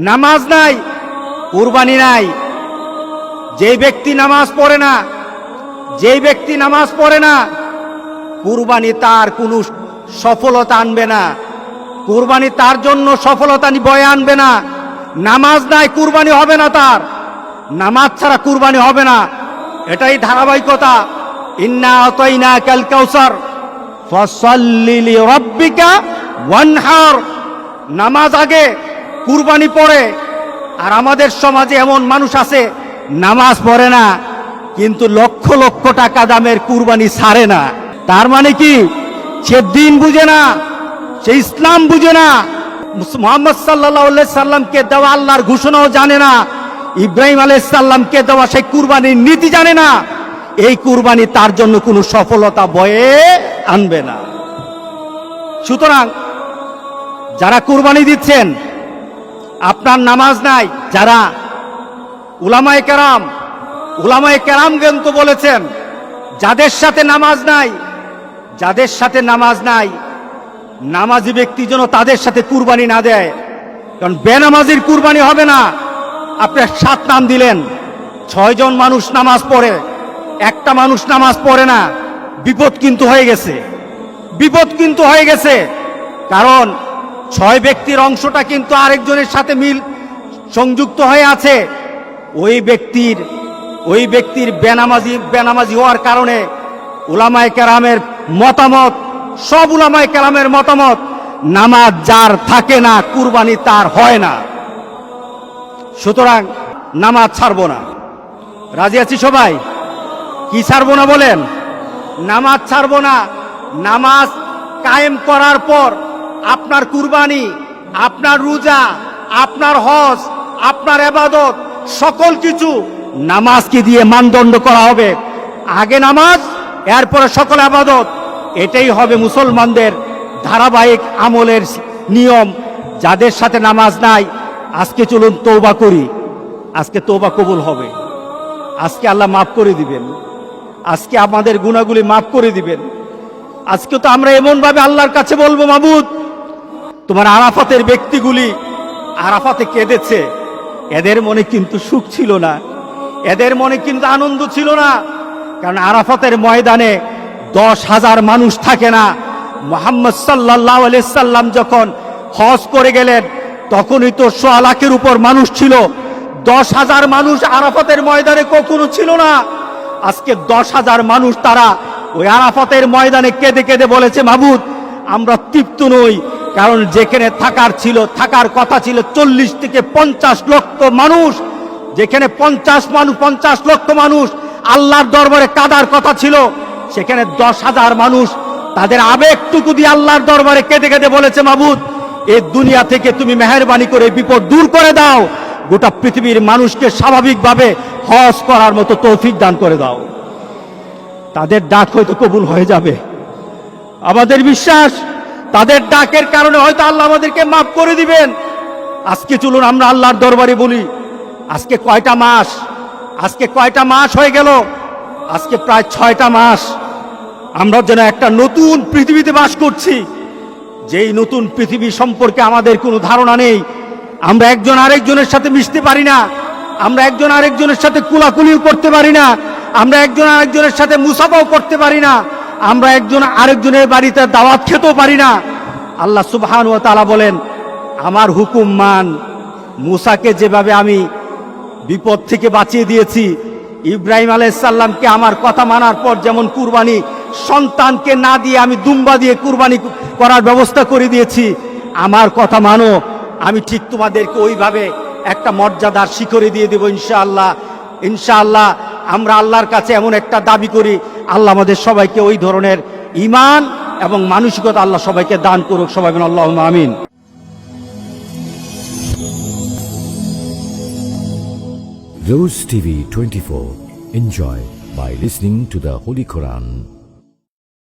নামাজ নাই, কুরবানি নাই। যেই ব্যক্তি নামাজ পড়ে না, যেই ব্যক্তি নামাজ পড়ে না, কুরবানি তার কোনো সফলতা আনবে না, কুরবানি তার জন্য সফলতা বয়ে আনবে না। নামাজ নাই, কুরবানি হবে না তার, নামাজ ছাড়া কুরবানি হবে না। এটাই ধারাবাহিকতা। ইন্না আতাইনাকাল কাউসার ফাসাল্লি লিরাব্বিকা ওয়ানহার। নামাজ আগে, কুরবানি পড়ে। আর আমাদের সমাজে এমন মানুষ আছে নামাজ পড়ে না, কিন্তু লক্ষ লক্ষ টাকা দামের কুরবানি ছাড়ে না। তার মানে কি? সে দিন বুঝে না, সে ইসলাম বুঝে না, মুহাম্মদ সাল্লাল্লাহু আলাইহি সাল্লামকে দেওয়া আল্লাহর ঘোষণাও জানে না, ইব্রাহিম আলাইহিস সালামকে দেওয়া সেই কুরবানির নীতি জানে না। এই কুরবানি তার জন্য কোনো সফলতা বয়ে আনবে না। সুতরাং যারা কুরবানি দিচ্ছেন, আপনার নামাজ নাই, যারা উলামায়ে কেরাম কিন্তু বলেছেন যাদের সাথে নামাজ নাই, যাদের সাথে নামাজ নাই, নামাজি ব্যক্তি যেন তাদের সাথে কুরবানি না দেয়। কারণ বেনামাজির কুরবানি হবে না। আপনি 7 নাম দিলেন, 6 জন মানুষ নামাজ পড়ে, একটা মানুষ নামাজ পড়ে না, বিপদ কিন্তু হয়ে গেছে, বিপদ কিন্তু হয়ে গেছে। কারণ 6 ব্যক্তির অংশটা কিন্তু আরেকজনের সাথে মিল সংযুক্ত হয়ে আছে। ওই ব্যক্তির বেনামাজি হওয়ার কারণে উলামায়ে কেরামের মতামত, সব উলামায়ে কেরামের মতামত, নামাজ যার থাকে না কুরবানি তার হয় না। সুতরাং নামাজ ছাড়বো না। রাজি আছি সবাই? কি ছাড়বো না বলেন? নামাজ ছাড়বো না। নামাজ কায়েম করার পর আপনার কুরবানি, আপনার রোজা, আপনার হজ, আপনার ইবাদত, সকল কিছু নামাজকে দিয়ে মানদণ্ড করা হবে। আগে নামাজ, এরপরে সকল ইবাদত। এটাই হবে মুসলমানদের ধারাবাহিক আমলের নিয়ম। যাদের সাথে নামাজ নাই, আজকে চলুন তওবা করি। আজকে তওবা কবুল হবে, আজকে আল্লাহ মাফ করে দিবেন, আজকে আমাদের গুনাহগুলি মাফ করে দিবেন। আজকে তো আমরা এমন ভাবে আল্লাহর কাছে বলবো, মাবুদ তোমার আরাফাতের ব্যক্তিগুলি আরাফাতে কেঁদেছে, এদের মনে কিন্তু সুখ ছিল না, এদের মনে কিন্তু আনন্দ ছিল না। কারণ আরাফাতের ময়দানে 10,000 মানুষ থাকে না। মুহাম্মদ সাল্লাল্লাহু আলাইহি সাল্লাম যখন হজ করে গেলেন, তখনই তো 100 লাখের উপর মানুষ ছিল। 10,000 মানুষ আরাফাতের ময়দানে কখনো ছিল না। আজকে 10,000 মানুষ তারা ওই আরাফাতের ময়দানে কেঁদে কেঁদে বলেছে, মাবুদ আমরা তৃপ্ত নই। কারণ যেখানে থাকার কথা ছিল 40 থেকে 50 লক্ষ মানুষ, যেখানে 50 লক্ষ মানুষ আল্লাহর দরবারে কাঁদার কথা ছিল, সেখানে 10,000 মানুষ তাদের আবেগটুকু দিয়ে আল্লাহর দরবারে কেঁদে কেঁদে বলেছে, মাবুদ এই দুনিয়া থেকে তুমি মেহেরবানি করে বিপদ দূর করে দাও, গোটা পৃথিবীর মানুষকে স্বাভাবিকভাবে হজ করার মতো তৌফিক দান করে দাও। তাদের ডাক হয়তো কবুল হয়ে যাবে। আমাদের বিশ্বাস তাদের ডাকের কারণে হয়তো আল্লাহ আমাদেরকে মাফ করে দিবেন। আজকে চলুন আমরা আল্লাহর দরবারে বলি, আজকে কয়টা মাস হয়ে গেল? আজকে প্রায় 6টা মাস আমরা যেন একটা নতুন পৃথিবীতে বাস করছি। যেই নতুন পৃথিবী সম্পর্কে আমাদের কোনো ধারণা নেই। আমরা একজন আরেকজনের সাথে মিশতে পারি না, আমরা একজন আরেকজনের সাথে কুলাকুলিও করতে পারি না, আমরা একজন আরেকজনের সাথে মুসাফাও করতে পারি না, আমরা একজন আরেকজনের বাড়িতে দাওয়াত খেতেও পারি না। আল্লাহ সুবহানাহু ওয়া তাআলা বলেন, আমার হুকুম মান। মুসাকে যেভাবে আমি বিপদ থেকে বাঁচিয়ে দিয়েছি, ইব্রাহিম আলাইহিস সালামকে আমার কথা মানার পর যেমন কুরবানি সন্তানকে না দিয়ে আমি দুম্বা দিয়ে কুরবানি করার ব্যবস্থা করে দিয়েছি, আমার কথা মানো, আমি ঠিক তোমাদেরকে ওইভাবে একটা মর্যাদার শিখরে দিয়ে দেব ইনশাআল্লাহ। ইনশাআল্লাহ আমরা আল্লাহর কাছে এমন একটা দাবি করি, আল্লাহ আমাদের সবাইকে ওই ধরনের ঈমান এবং মানসিকতা আল্লাহ সবাইকে দান করুক। সবাই বলেন আল্লাহুম্মা আমিন। Rose TV 24. Enjoy by listening to the Holy Quran.